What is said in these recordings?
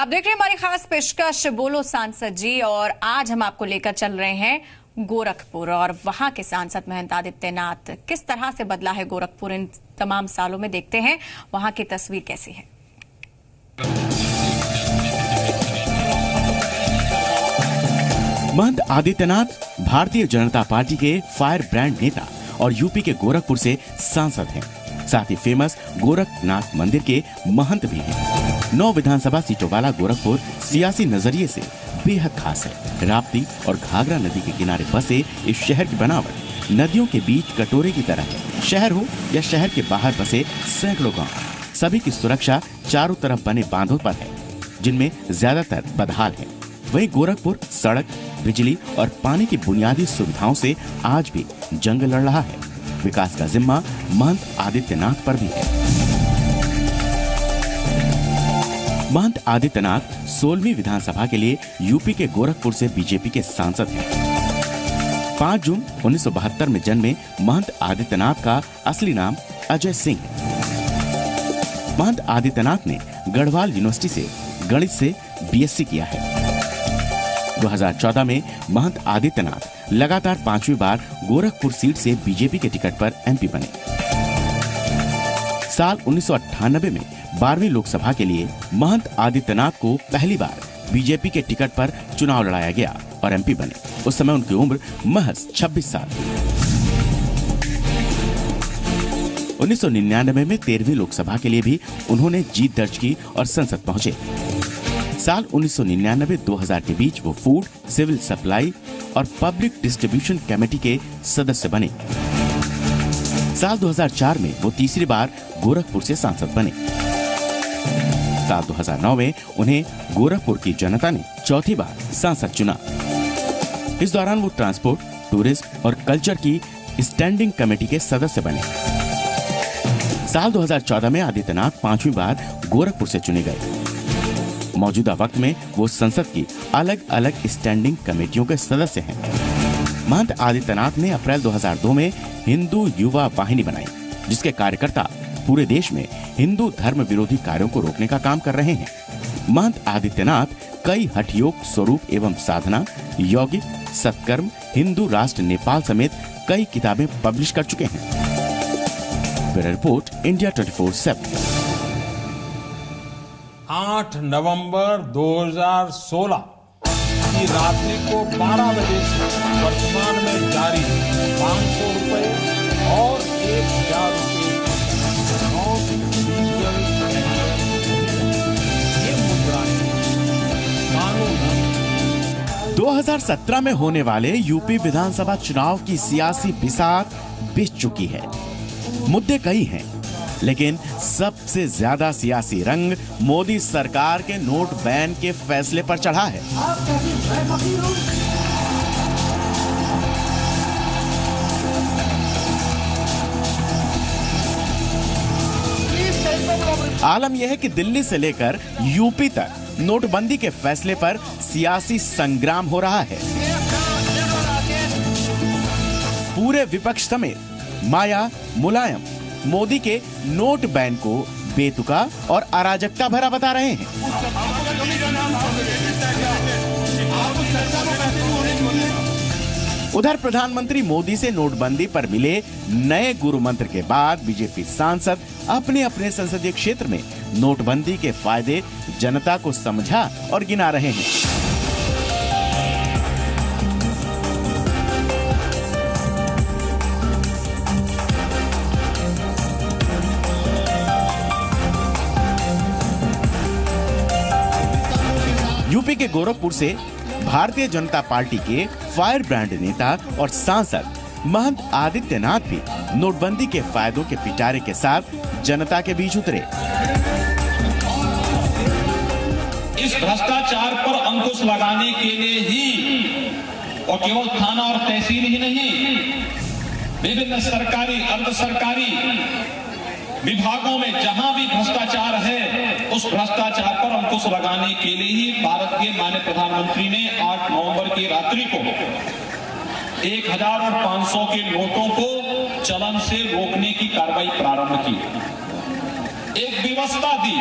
आप देख रहे हैं हमारी खास पेशकश बोलो सांसद जी, और आज हम आपको लेकर चल रहे हैं गोरखपुर और वहां के सांसद महंत आदित्यनाथ। किस तरह से बदला है गोरखपुर इन तमाम सालों में, देखते हैं वहां की तस्वीर कैसी है। महंत आदित्यनाथ भारतीय जनता पार्टी के फायर ब्रांड नेता और यूपी के गोरखपुर से सांसद हैं। साथ ही फेमस गोरखनाथ मंदिर के महंत भी हैं। 9 विधानसभा सीटों वाला गोरखपुर सियासी नजरिए से बेहद खास है। राप्ती और घाघरा नदी के किनारे बसे इस शहर की बनावट नदियों के बीच कटोरे की तरह है। शहर हो या शहर के बाहर बसे सैकड़ों गांव, सभी की सुरक्षा चारों तरफ बने बांधों पर है, जिनमें ज्यादातर बदहाल है। वहीं गोरखपुर सड़क, बिजली और पानी की बुनियादी सुविधाओं से आज भी जंग लड़ रहा है। विकास का जिम्मा महंत आदित्यनाथ पर भी है। महंत आदित्यनाथ 16वीं विधानसभा के लिए यूपी के गोरखपुर से बीजेपी के सांसद हैं। 5 जून 1972 में जन्मे महंत आदित्यनाथ का असली नाम अजय सिंह है। महंत आदित्यनाथ ने गढ़वाल यूनिवर्सिटी से गणित से बीएससी किया है। 2014 में महंत आदित्यनाथ लगातार 5वीं बार गोरखपुर सीट से बीजेपी के टिकट पर एमपी बने। साल 1998 में 12वीं लोकसभा के लिए महंत आदित्यनाथ को पहली बार बीजेपी के टिकट पर चुनाव लड़ाया गया और एमपी बने। उस समय उनकी उम्र महज 26 साल थी। 1999 में 13वीं लोकसभा के लिए भी उन्होंने जीत दर्ज की और संसद पहुंचे। साल 1999-2000 के बीच वो फूड, सिविल सप्लाई और पब्लिक डिस्ट्रीब्यूशन कमेटी के सदस्य बने। साल 2004 में वो तीसरी बार गोरखपुर से सांसद बने। साल 2009 में उन्हें गोरखपुर की जनता ने चौथी बार सांसद चुना। इस दौरान वो ट्रांसपोर्ट, टूरिज्म और कल्चर की स्टैंडिंग कमेटी के सदस्य बने। साल 2014 में आदित्यनाथ 5वीं बार गोरखपुर से चुने गए। मौजूदा वक्त में वो संसद की अलग अलग स्टैंडिंग कमेटियों के सदस्य हैं। महंत आदित्यनाथ ने अप्रैल 2002 में हिंदू युवा वाहिनी बनाई, जिसके कार्यकर्ता पूरे देश में हिंदू धर्म विरोधी कार्यों को रोकने का काम कर रहे हैं। महंत आदित्यनाथ कई हठयोग, स्वरूप एवं साधना, यौगिक, सत्कर्म, हिंदू राष्ट्र नेपाल समेत कई किताबें पब्लिश कर चुके हैं। Bureau report, India 24/7। 8 नवंबर 2016 की रात्रि को 12 बजे से वर्तमान में जारी 500 रुपए और 1000 रुपए ये मुद्राएं कानून। 2017 में होने वाले यूपी विधानसभा चुनाव की सियासी बिसात बिछ चुकी है। मुद्दे कई हैं, लेकिन सबसे ज्यादा सियासी रंग मोदी सरकार के नोट बैन के फैसले पर चढ़ा है। आलम यह है कि दिल्ली से लेकर यूपी तक नोटबंदी के फैसले पर सियासी संग्राम हो रहा है। पूरे विपक्ष समेत माया, मुलायम मोदी के नोट बैन को बेतुका और अराजकता भरा बता रहे हैं। उधर प्रधानमंत्री मोदी से नोटबंदी पर मिले नए गुरु मंत्र के बाद बीजेपी सांसद अपने अपने संसदीय क्षेत्र में नोटबंदी के फायदे जनता को समझा और गिना रहे हैं। यूपी के गोरखपुर से भारतीय जनता पार्टी के फायर ब्रांड नेता और सांसद महंत आदित्यनाथ भी नोटबंदी के फायदों के पिटारे के साथ जनता के बीच उतरे। इस भ्रष्टाचार पर अंकुश लगाने के लिए ही और केवल थाना और तहसील ही नहीं, विभिन्न सरकारी, अर्ध सरकारी विभागों में जहां भी भ्रष्टाचार है, उस भ्रष्टाचार पर अंकुश लगाने के लिए ही भारत के माननीय प्रधानमंत्री ने 8 नवंबर की रात्रि को 1000 और 500 के नोटों को चलन से रोकने की कार्रवाई प्रारंभ की। एक व्यवस्था दी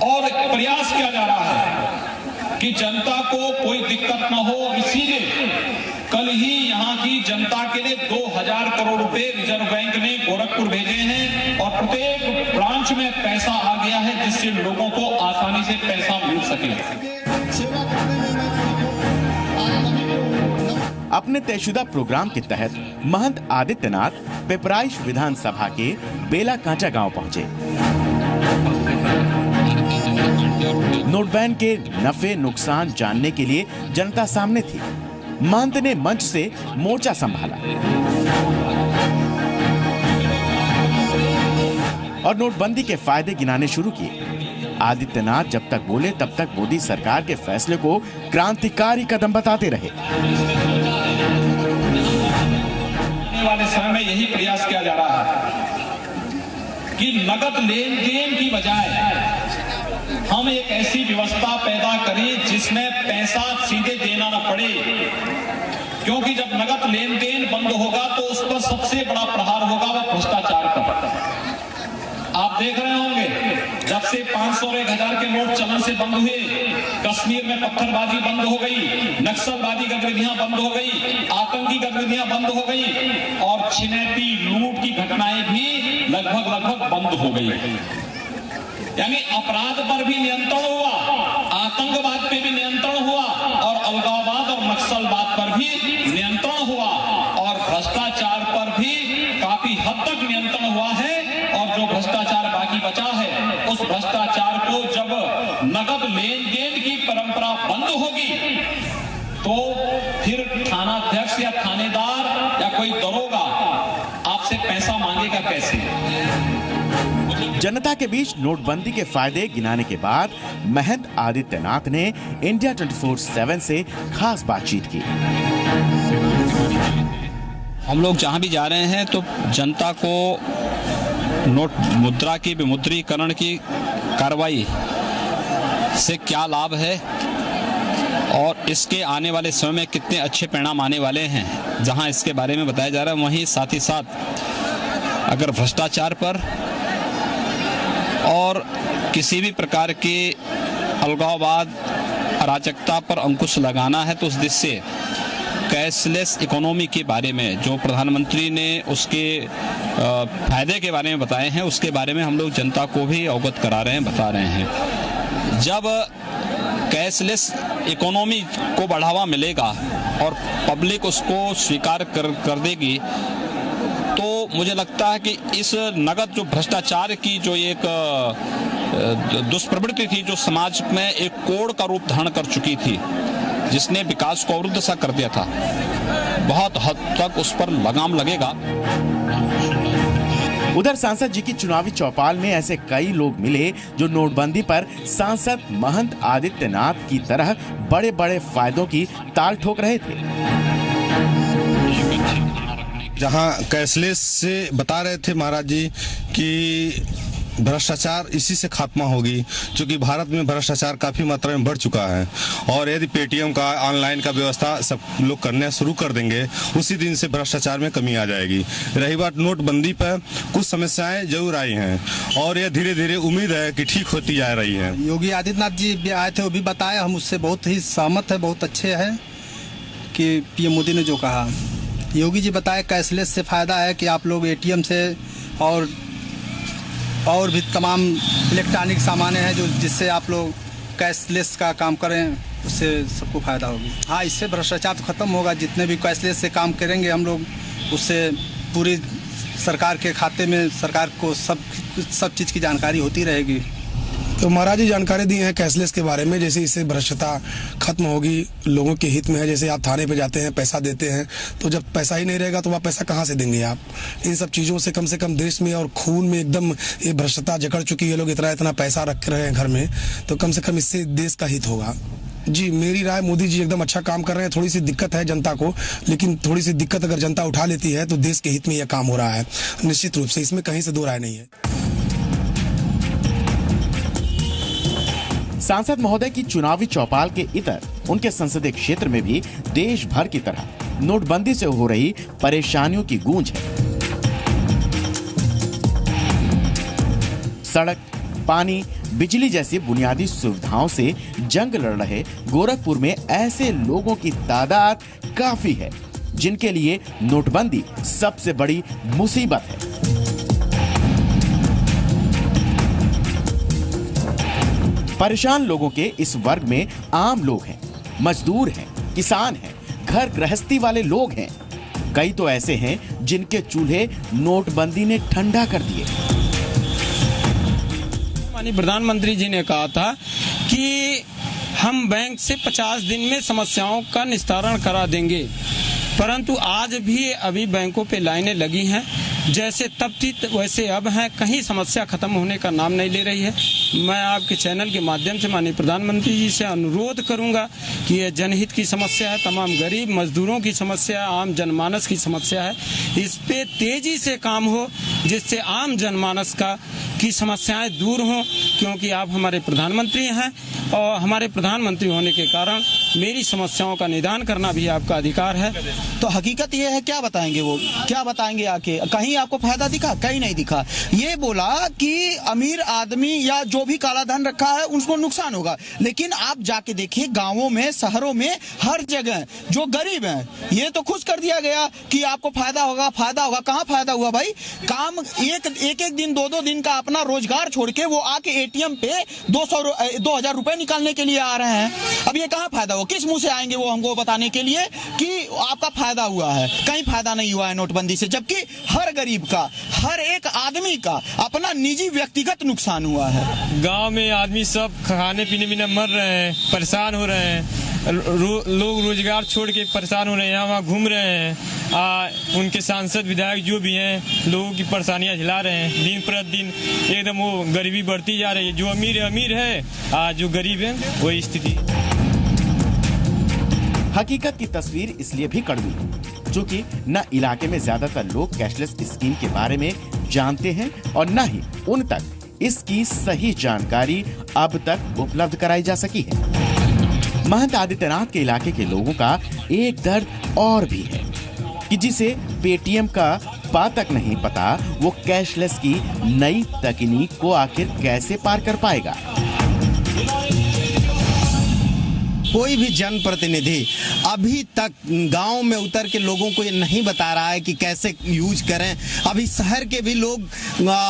और प्रयास किया जा रहा है कि जनता को कोई दिक्कत न हो। इसीलिए कल ही यहाँ की जनता के लिए 2000 करोड़ रुपए रिजर्व बैंक ने गोरखपुर भेजे हैं और प्रत्येक ब्रांच में पैसा आ गया है, जिससे लोगों को आसानी से पैसा मिल सके। अपने तयशुदा प्रोग्राम के तहत महंत आदित्यनाथ पिपराइश विधानसभा के बेला कांचा गांव पहुंचे। नोटबैन के नफे नुकसान जानने के लिए जनता सामने थी। महंत ने मंच से मोर्चा संभाला और नोटबंदी के फायदे गिनाने शुरू किए। आदित्यनाथ जब तक बोले तब तक मोदी सरकार के फैसले को क्रांतिकारी कदम बताते रहे। आने वाले समय में यही प्रयास किया जा रहा है कि नगद लेन देन की बजाय हम एक ऐसी व्यवस्था पैदा करें जिसमें पैसा सीधे देना न पड़े, क्योंकि जब नगद लेन देन बंद होगा तो उस पर सबसे बड़ा प्रहार होगा वो भ्रष्टाचार पर। आप देख रहे होंगे जब से 500 और 1000 के नोट चलन से बंद हुए, कश्मीर में पत्थरबाजी बंद हो गई, नक्सलवादी गतिविधियां बंद हो गई, आतंकी गतिविधियां बंद हो गई और छिनैती लूट की घटनाएं भी लगभग बंद हो गई। यानी अपराध पर भी नियंत्रण हुआ, आतंकवाद पे भी नियंत्रण हुआ और अलगाववाद और नक्सलवाद पर भी नियंत्रण हुआ और भ्रष्टाचार पर भी काफी हद तक नियंत्रण हुआ है। और जो भ्रष्टाचार बाकी बचा है, उस भ्रष्टाचार को जब नगद लेन देन की परंपरा बंद होगी तो फिर थानाध्यक्ष या थानेदार या कोई दरोगा आपसे पैसा मांगेगा कैसे? जनता के बीच नोटबंदी के फायदे गिनाने के बाद महंत आदित्यनाथ ने इंडिया 24/7 से खास बातचीत की। हम लोग जहां भी जा रहे हैं तो जनता को नोट मुद्रा की विमुद्रीकरण की कार्रवाई से क्या लाभ है और इसके आने वाले समय में कितने अच्छे परिणाम आने वाले हैं, जहां इसके बारे में बताया जा रहा है, वहीं साथ ही साथ अगर भ्रष्टाचार पर और किसी भी प्रकार के अलगाववाद अराजकता पर अंकुश लगाना है तो उस दिशा से कैशलेस इकोनॉमी के बारे में जो प्रधानमंत्री ने उसके फायदे के बारे में बताए हैं, उसके बारे में हम लोग जनता को भी अवगत करा रहे हैं, बता रहे हैं। जब कैशलेस इकोनॉमी को बढ़ावा मिलेगा और पब्लिक उसको स्वीकार कर देगी तो मुझे लगता है कि इस नगद जो भ्रष्टाचार की जो एक दुष्प्रवृत्ति थी, जो समाज में एक कोड़ का रूप धारण कर चुकी थी, जिसने विकास को अवरुद्ध सा कर दिया था, बहुत हद तक उस पर लगाम लगेगा। उधर सांसद जी की चुनावी चौपाल में ऐसे कई लोग मिले जो नोटबंदी पर सांसद महंत आदित्यनाथ की तरह बड़े बड़े फायदों की ताल ठोक रहे थे। जहां कैशलेस से बता रहे थे महाराज जी कि भ्रष्टाचार इसी से खात्मा होगी, क्योंकि भारत में भ्रष्टाचार काफी मात्रा में बढ़ चुका है और यदि पेटीएम का ऑनलाइन का व्यवस्था सब लोग करना शुरू कर देंगे, उसी दिन से भ्रष्टाचार में कमी आ जाएगी। रही बात नोटबंदी पर, कुछ समस्याएं जरूर आई हैं और यह धीरे धीरे उम्मीद है कि ठीक होती जा रही है। योगी आदित्यनाथ जी भी आए थे, वो भी बताया, हम उससे बहुत ही सहमत है, बहुत अच्छे हैं कि पीएम मोदी ने जो कहा। योगी जी बताए कैशलेस से फ़ायदा है कि आप लोग एटीएम से और भी तमाम इलेक्ट्रॉनिक सामान हैं जो जिससे आप लोग कैशलेस का काम करें, उससे सबको फ़ायदा होगी। हाँ, इससे भ्रष्टाचार तो ख़त्म होगा। जितने भी कैशलेस से काम करेंगे हम लोग, उससे पूरी सरकार के खाते में सरकार को सब चीज़ की जानकारी होती रहेगी। तो महाराज जी जानकारी दी है कैशलेस के बारे में, जैसे इससे भ्रष्टाचार खत्म होगी, लोगों के हित में है। जैसे आप थाने पे जाते हैं, पैसा देते हैं, तो जब पैसा ही नहीं रहेगा तो आप पैसा कहाँ से देंगे आप? इन सब चीज़ों से कम देश में और खून में एकदम ये भ्रष्टाचार जकड़ चुकी है। लोग इतना पैसा रख रहे हैं घर में, तो कम से कम इससे देश का हित होगा। जी, मेरी राय, मोदी जी एकदम अच्छा काम कर रहे हैं। थोड़ी सी दिक्कत है जनता को, लेकिन थोड़ी सी दिक्कत अगर जनता उठा लेती है तो देश के हित में यह काम हो रहा है निश्चित रूप से, इसमें कहीं से दो राय नहीं है। सांसद महोदय की चुनावी चौपाल के इतर उनके संसदीय क्षेत्र में भी देश भर की तरह नोटबंदी से हो रही परेशानियों की गूंज है। सड़क, पानी, बिजली जैसी बुनियादी सुविधाओं से जंग लड़ रहे गोरखपुर में ऐसे लोगों की तादाद काफी है जिनके लिए नोटबंदी सबसे बड़ी मुसीबत है। परेशान लोगों के इस वर्ग में आम लोग हैं, मजदूर हैं, किसान हैं, घर गृहस्थी वाले लोग हैं। कई तो ऐसे हैं जिनके चूल्हे नोटबंदी ने ठंडा कर दिए। माननीय प्रधानमंत्री जी ने कहा था कि हम बैंक से 50 दिन में समस्याओं का निस्तारण करा देंगे, परंतु आज भी अभी बैंकों पे लाइनें लगी हैं। जैसे तब थी वैसे अब हैं, कहीं समस्या खत्म होने का नाम नहीं ले रही है। मैं आपके चैनल के माध्यम से माननीय प्रधानमंत्री जी से अनुरोध करूंगा कि ये जनहित की समस्या है, तमाम गरीब मजदूरों की समस्या है, आम जनमानस की समस्या है। इस पे तेजी से काम हो जिससे आम जनमानस की समस्याएं दूर हों, क्योंकि आप हमारे प्रधानमंत्री हैं और हमारे प्रधानमंत्री होने के कारण मेरी समस्याओं का निदान करना भी आपका अधिकार है। तो हकीकत ये है, क्या बताएंगे वो, क्या बताएंगे आके? कहीं आपको फायदा दिखा? कहीं नहीं दिखा। ये बोला कि अमीर आदमी या जो भी काला धन रखा है उसको नुकसान होगा, लेकिन आप जाके देखिए गांवों में, शहरों में, हर जगह जो गरीब हैं ये तो खुश कर दिया गया कि आपको फायदा होगा, फायदा होगा। कहाँ फायदा हुआ भाई? काम एक दिन 2 दिन का अपना रोजगार छोड़ के वो आके एटीएम पे 2000 रुपए निकालने के लिए आ रहे हैं। अब ये कहाँ फायदा हुआ? किस मुंह से आएंगे वो हमको बताने के लिए कि आपका फायदा हुआ है? कहीं फायदा नहीं हुआ है नोटबंदी से, जबकि हर गरीब का, हर एक आदमी का अपना निजी व्यक्तिगत नुकसान हुआ है। गांव में आदमी सब खाने पीने में मर रहे हैं, परेशान हो रहे हैं। लोग रोजगार छोड़ के परेशान हो रहे हैं, यहाँ वहाँ घूम रहे हैं। उनके सांसद विधायक जो भी हैं लोगों की परेशानियां झेला रहे हैं। दिन प्रतिदिन एकदम वो गरीबी बढ़ती जा रही है। जो अमीर है, जो गरीब है वही स्थिति। हकीकत की तस्वीर इसलिए भी कड़वी है क्योंकि न इलाके में ज्यादातर लोग कैशलेस स्कीम के बारे में जानते हैं और न ही उन तक इसकी सही जानकारी अब तक उपलब्ध कराई जा सकी है। महंत आदित्यनाथ के इलाके के लोगों का एक दर्द और भी है कि जिसे पेटीएम का तक नहीं पता, वो कैशलेस की नई तकनीक को आखिर कैसे पार कर पाएगा। कोई भी जनप्रतिनिधि अभी तक गांव में उतर के लोगों को ये नहीं बता रहा है कि कैसे यूज करें। अभी शहर के भी लोग,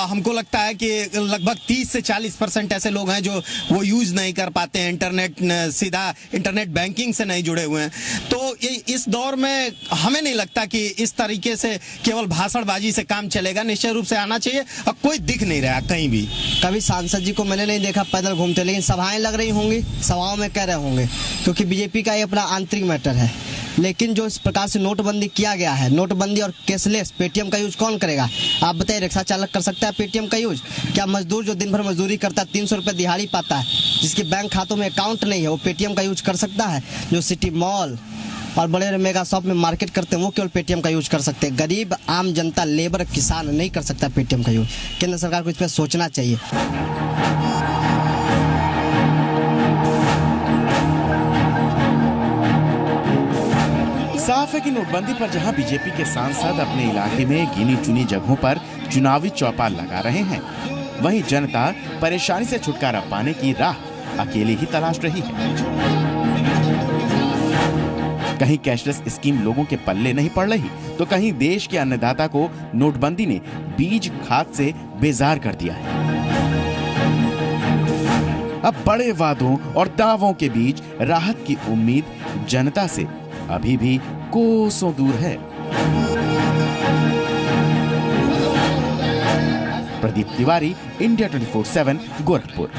हमको लगता है कि लगभग 30 से 40% ऐसे लोग हैं जो वो यूज नहीं कर पाते हैं, सीधा इंटरनेट बैंकिंग से नहीं जुड़े हुए हैं। तो इस दौर में हमें नहीं लगता कि इस तरीके से केवल भाषणबाजी से काम चलेगा। निश्चय रूप से आना चाहिए और कोई दिख नहीं रहा कहीं भी। कभी सांसद जी को मैंने नहीं देखा पैदल घूमते, लेकिन सभाएं लग रही होंगी, सभाओं में कह रहे होंगे, क्योंकि बीजेपी का ये अपना आंतरिक मैटर है। लेकिन जो इस प्रकार से नोटबंदी किया गया है, नोटबंदी और कैशलेस, पेटीएम का यूज कौन करेगा? आप बताइए, रिक्शा चालक कर सकता है पेटीएम का यूज? क्या मजदूर जो दिन भर मजदूरी करता है, 300 रुपये दिहाड़ी पाता है, जिसके बैंक खातों में अकाउंट नहीं है, वो पेटीएम का यूज कर सकता है? जो सिटी मॉल और बड़े बड़े मेगा शॉप में मार्केट करते हैं वो केवल पेटीएम का यूज कर सकते हैं। गरीब आम जनता, लेबर, किसान नहीं कर सकता पेटीएम का यूज। केंद्र सरकार को इस पर सोचना चाहिए। साफ है कि नोटबंदी पर जहां बीजेपी के सांसद अपने इलाके में गिनी चुनी जगहों पर चुनावी चौपाल लगा रहे हैं, वहीं जनता परेशानी से छुटकारा पाने की राह अकेले ही तलाश रही है। कहीं कैशलेस स्कीम लोगों के पल्ले नहीं पड़ रही, तो कहीं देश के अन्नदाता को नोटबंदी ने बीज खाद से बेजार कर दिया है। अब बड़े वादों और दावों के बीच राहत की उम्मीद जनता से अभी भी कोसों दूर है। प्रदीप तिवारी, इंडिया 24/7, गोरखपुर।